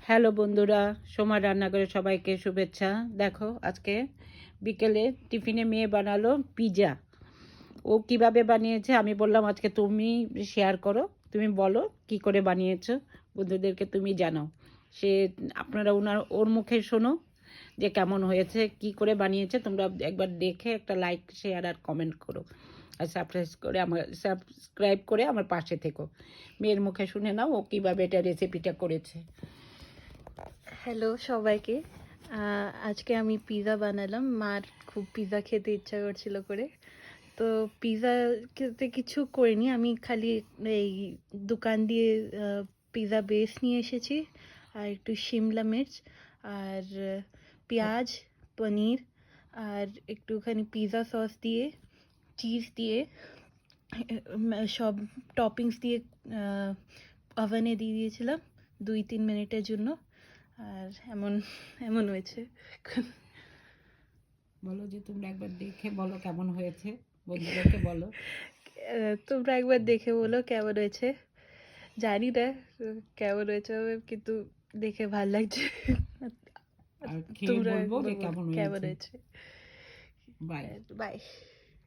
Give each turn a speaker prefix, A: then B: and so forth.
A: Hello বন্ধুরা, সোমা রান্নাঘরে সবাইকে শুভেচ্ছা। দেখো আজকে বিকেলে টিফিনে মেয়ে বানালো পিৎজা। ও কিভাবে বানিয়েছে আমি বললাম আজকে তুমি শেয়ার করো, তুমি বলো কি করে বানিয়েছো, বন্ধুদেরকে তুমি জানাও। সে আপনারা ওর মুখে শোনো যে কেমন হয়েছে, কি করে বানিয়েছে। তোমরা একবার দেখে একটা লাইক শেয়ার আর কমেন্ট করো, আর সাবস্ক্রাইব করে আমার পাশে থেকো। মেয়ের মুখে শুনে নাও ও কীভাবে এটা রেসিপিটা করেছে।
B: হ্যালো সবাইকে। আজকে আমি পিৎজা বানালাম। মার খুব পিৎজা খেতে ইচ্ছা করছিল করে, তো পিৎজা খেতে কিছু করিনি, আমি খালি এই দোকান দিয়ে পিৎজা বেস নিয়ে এসেছি, আর একটু শিমলা মির্চ, আর পেঁয়াজ, পনির, আর একটুখানি পিৎজা সস দিয়ে, চিজ দিয়ে, সব টপিংস দিয়ে ওভেনে দিয়ে দিয়েছিলাম 2-3 মিনিটের জন্য। আর এমন এমন হয়েছে।
A: বলো যে তোমরা একবার দেখে বলো কেমন হয়েছে, বন্ধুদেরকে বলো।
B: তোমরা একবার দেখে বলো কেমন হয়েছে। জানি না কেমন হয়েছে, কিন্তু দেখে ভাল লাগছে।
A: আর খেয়ে
B: তোমরা
A: বলবো যে
B: একবার বলো
A: কেমন
B: কেমন
A: হয়েছে।
B: হয়েছে।
A: বাই।
B: বাই।